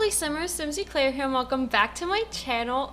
lovely Simmers, SimsEclaire here, and welcome back to my channel.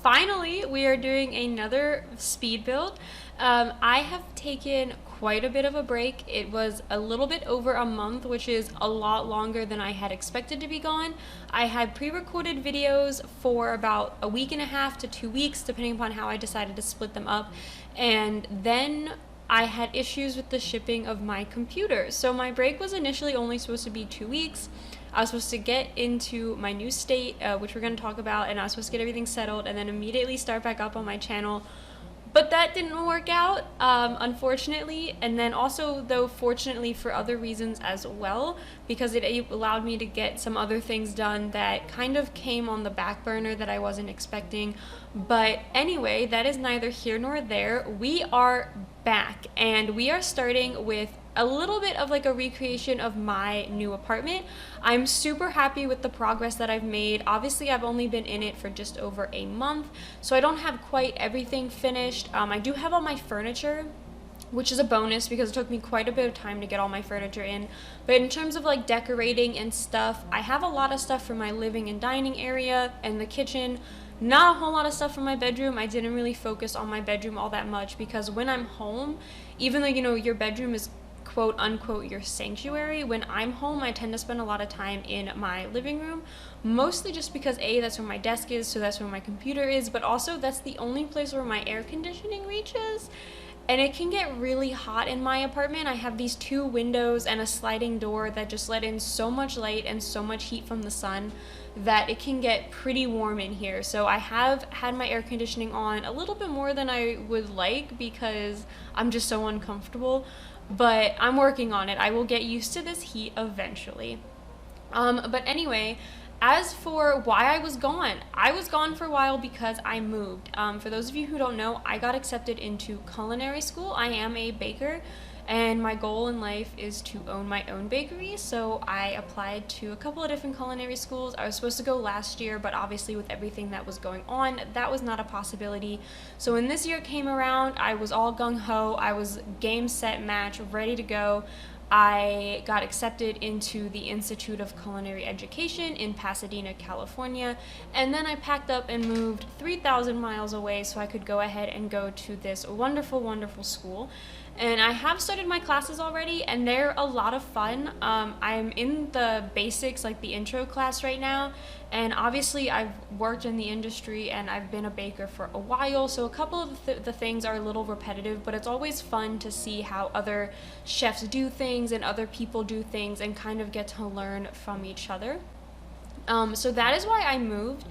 Finally, we are doing another speed build. I have taken quite a bit of a break. It was a little bit over a month, which is a lot longer than I had expected to be gone. I had pre-recorded videos for about a week and a half to 2 weeks, depending upon how I decided to split them up, and then I had issues with the shipping of my computer. So my break was initially only supposed to be 2 weeks. I was supposed to get into my new state, which we're going to talk about, and I was supposed to get everything settled and then immediately start back up on my channel. But that didn't work out, unfortunately, and then also, though, fortunately for other reasons as well, because it allowed me to get some other things done that kind of came on the back burner that I wasn't expecting. But anyway, that is neither here nor there. We are back, and we are starting with a little bit of like a recreation of my new apartment. I'm super happy with the progress that I've made. Obviously, I've only been in it for just over a month, so I don't have quite everything finished. I do have all my furniture, which is a bonus because it took me quite a bit of time to get all my furniture in. But in terms of like decorating and stuff, I have a lot of stuff for my living and dining area and the kitchen. Not a whole lot of stuff for my bedroom. I didn't really focus on my bedroom all that much because when I'm home, even though, you know, your bedroom is quote unquote your sanctuary, when I'm home I tend to spend a lot of time in my living room, mostly just because A, that's where my desk is, so that's where my computer is, but also that's the only place where my air conditioning reaches. And it can get really hot in my apartment. I have these 2 windows and a sliding door that just let in so much light and so much heat from the sun that it can get pretty warm in here. So I have had my air conditioning on a little bit more than I would like because I'm just so uncomfortable, but I'm working on it. I will get used to this heat eventually. But anyway, as for why I was gone for a while because I moved. For those of you who don't know, I got accepted into culinary school. I am a baker, and my goal in life is to own my own bakery, so I applied to a couple of different culinary schools. I was supposed to go last year, but obviously with everything that was going on, that was not a possibility. So when this year came around, I was all gung-ho. I was game, set, match, ready to go. I got accepted into the Institute of Culinary Education in Pasadena, California, and then I packed up and moved 3,000 miles away so I could go ahead and go to this wonderful, wonderful school. And I have started my classes already, and they're a lot of fun. I'm in the basics, like the intro class right now, and obviously I've worked in the industry and I've been a baker for a while, so a couple of the things are a little repetitive, but it's always fun to see how other chefs do things and other people do things and kind of get to learn from each other. So that is why I moved.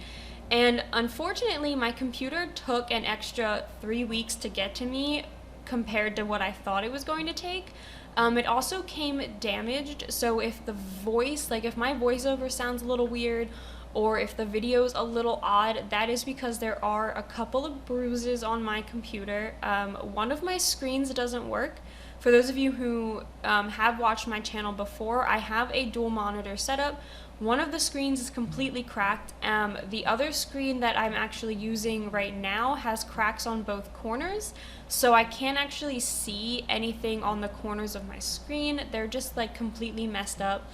And unfortunately, my computer took an extra 3 weeks to get to me compared to what I thought it was going to take. It also came damaged, so if the voice, like if my voiceover sounds a little weird or if the video's a little odd, that is because there are a couple of bruises on my computer. One of my screens doesn't work. For those of you who have watched my channel before, I have a dual monitor setup. One of the screens is completely cracked. The other screen that I'm actually using right now has cracks on both corners, so I can't actually see anything on the corners of my screen. They're just like completely messed up.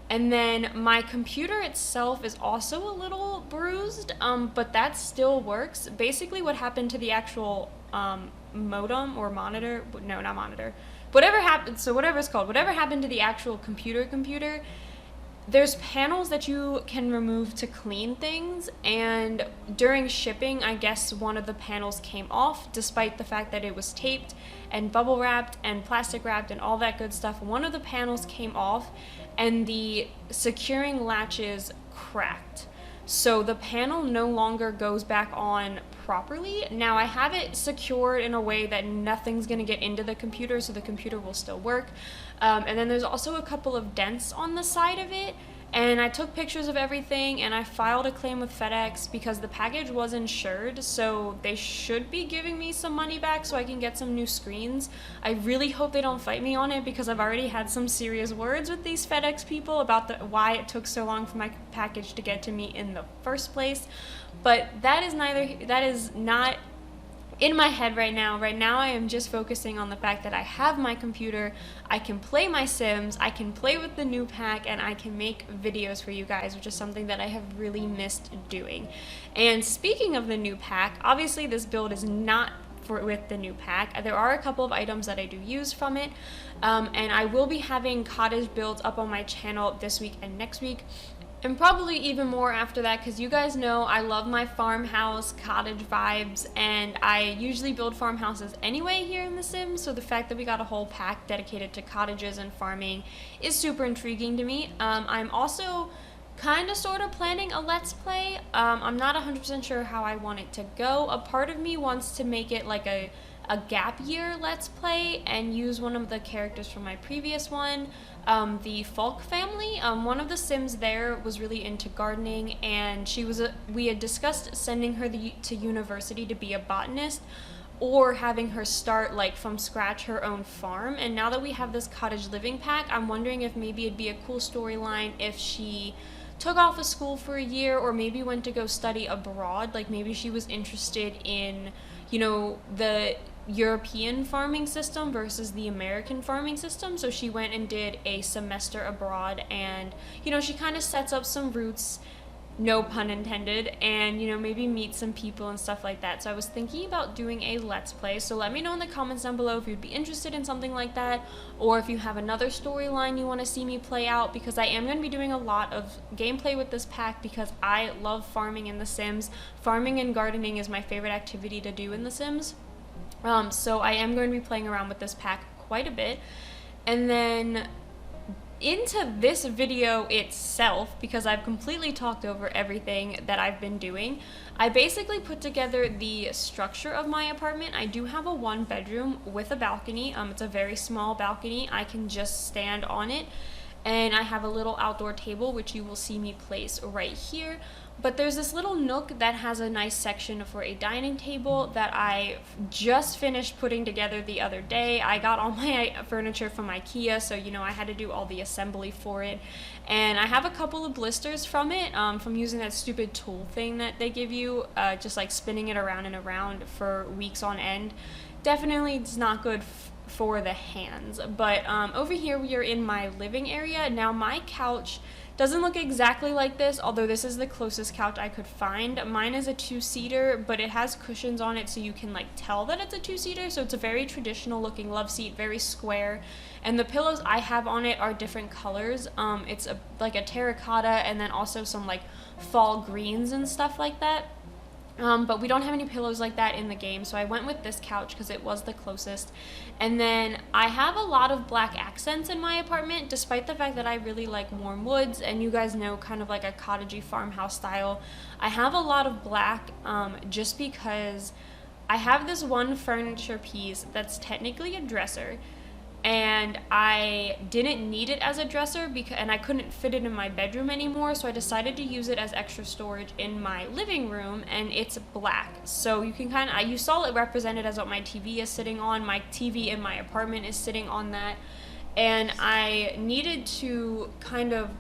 And then my computer itself is also a little bruised, but that still works. Basically what happened to the actual modem or monitor, no, not monitor, whatever happened, so whatever it's called, whatever happened to the actual computer, there's panels that you can remove to clean things, and during shipping, I guess one of the panels came off, despite the fact that it was taped and bubble wrapped and plastic wrapped and all that good stuff. One of the panels came off and the securing latches cracked. So the panel no longer goes back on properly. Now I have it secured in a way that nothing's gonna get into the computer, so the computer will still work. And then there's also a couple of dents on the side of it, and I took pictures of everything and I filed a claim with FedEx because the package was insured, so they should be giving me some money back so I can get some new screens. I really hope they don't fight me on it because I've already had some serious words with these FedEx people about why it took so long for my package to get to me in the first place. But that is not in my head right now. Right now I am just focusing on the fact that I have my computer, I can play my Sims, I can play with the new pack, and I can make videos for you guys, which is something that I have really missed doing. And speaking of the new pack, obviously this build is not with the new pack. There are a couple of items that I do use from it, and I will be having cottage builds up on my channel this week and next week, and probably even more after that, because you guys know I love my farmhouse cottage vibes, and I usually build farmhouses anyway here in The Sims, so the fact that we got a whole pack dedicated to cottages and farming is super intriguing to me. I'm also kind of sort of planning a let's play. I'm not 100% sure how I want it to go. A part of me wants to make it like a gap year let's play and use one of the characters from my previous one, the Falk family. One of the Sims there was really into gardening, and we had discussed sending her to university to be a botanist, or having her start like from scratch her own farm. And now that we have this cottage living pack, I'm wondering if maybe it'd be a cool storyline if she took off of school for a year, or maybe went to go study abroad. Like maybe she was interested in, you know, the European farming system versus the American farming system, so she went and did a semester abroad, and you know, she kind of sets up some roots, no pun intended, and you know, maybe meet some people and stuff like that. So I was thinking about doing a let's play, so let me know in the comments down below if you'd be interested in something like that, or if you have another storyline you want to see me play out, because I am going to be doing a lot of gameplay with this pack because I love farming in The Sims. Farming and gardening is my favorite activity to do in The Sims. So I am going to be playing around with this pack quite a bit. And then into this video itself, because I've completely talked over everything that I've been doing, I basically put together the structure of my apartment. I do have a 1-bedroom with a balcony. It's a very small balcony. I can just stand on it. And I have a little outdoor table, which you will see me place right here. But there's this little nook that has a nice section for a dining table that I just finished putting together the other day. I got all my furniture from IKEA, so you know, I had to do all the assembly for it. And I have a couple of blisters from it, from using that stupid tool thing that they give you, just like spinning it around and around for weeks on end. Definitely it's not good for the hands. But over here we are in my living area. Now my couch doesn't look exactly like this, although this is the closest couch I could find. Mine is a 2-seater, but it has cushions on it so you can like tell that it's a 2-seater. So it's a very traditional looking love seat, very square. And the pillows I have on it are different colors. It's like a terracotta, and then also some like fall greens and stuff like that. But we don't have any pillows like that in the game, so I went with this couch because it was the closest. And then I have a lot of black accents in my apartment, despite the fact that I really like warm woods, and you guys know, kind of like a cottagey farmhouse style. I have a lot of black just because I have this one furniture piece that's technically a dresser, and I didn't need it as a dresser and I couldn't fit it in my bedroom anymore, so I decided to use it as extra storage in my living room, and it's black. So you can you saw it represented as what my TV is sitting on. My TV in my apartment is sitting on that, and I needed to kind of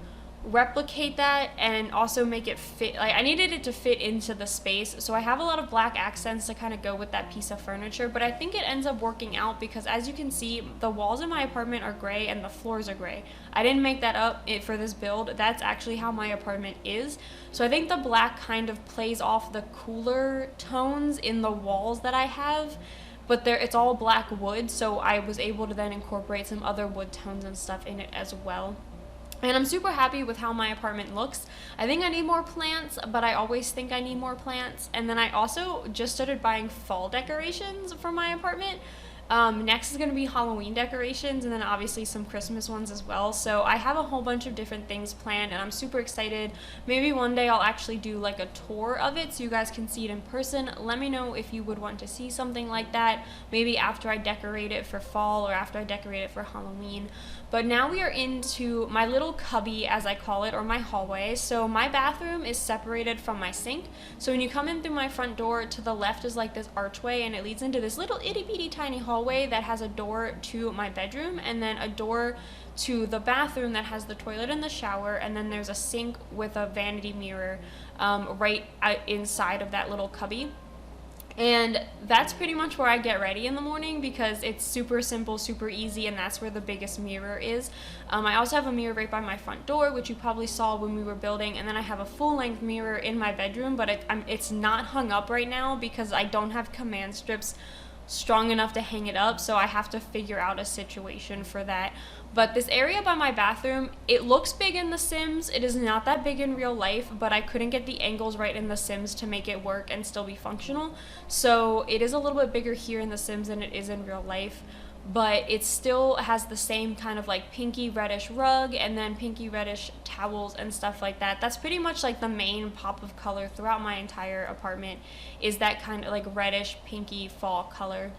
replicate that and also make it fit. Like, I needed it to fit into the space, so I have a lot of black accents to kind of go with that piece of furniture. But I think it ends up working out because, as you can see, the walls in my apartment are gray and the floors are gray. I didn't make that up for this build. That's actually how my apartment is. So I think the black kind of plays off the cooler tones in the walls that I have, but it's all black wood, so I was able to then incorporate some other wood tones and stuff in it as well. And I'm super happy with how my apartment looks. I think I need more plants, but I always think I need more plants. And then I also just started buying fall decorations for my apartment. Next is going to be Halloween decorations, and then obviously some Christmas ones as well. So I have a whole bunch of different things planned, and I'm super excited. Maybe one day I'll actually do like a tour of it so you guys can see it in person. Let me know if you would want to see something like that, maybe after I decorate it for fall or after I decorate it for Halloween. But now we are into my little cubby, as I call it, or my hallway. So my bathroom is separated from my sink. So when you come in through my front door, to the left is like this archway, and it leads into this little itty bitty tiny hallway that has a door to my bedroom, and then a door to the bathroom that has the toilet and the shower, and then there's a sink with a vanity mirror right inside of that little cubby. And that's pretty much where I get ready in the morning because it's super simple, super easy, and that's where the biggest mirror is. I also have a mirror right by my front door, which you probably saw when we were building, and then I have a full-length mirror in my bedroom, but it's not hung up right now because I don't have command strips strong enough to hang it up, so I have to figure out a situation for that. But this area by my bathroom, it looks big in The Sims. It is not that big in real life, but I couldn't get the angles right in The Sims to make it work and still be functional. So it is a little bit bigger here in The Sims than it is in real life, but it still has the same kind of like pinky reddish rug and then pinky reddish towels and stuff like that. That's pretty much like the main pop of color throughout my entire apartment, is that kind of like reddish pinky fall color.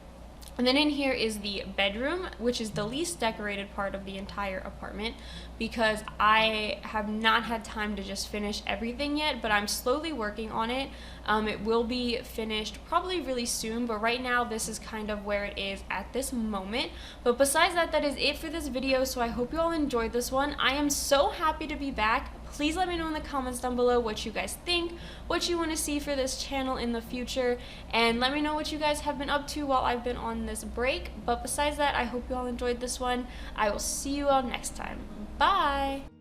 And then in here is the bedroom, which is the least decorated part of the entire apartment because I have not had time to just finish everything yet, but I'm slowly working on it. It will be finished probably really soon, but right now this is kind of where it is at this moment. But besides that, that is it for this video, so I hope you all enjoyed this one. I am so happy to be back. Please let me know in the comments down below what you guys think, what you want to see for this channel in the future, and let me know what you guys have been up to while I've been on this break. But besides that, I hope you all enjoyed this one. I will see you all next time. Bye!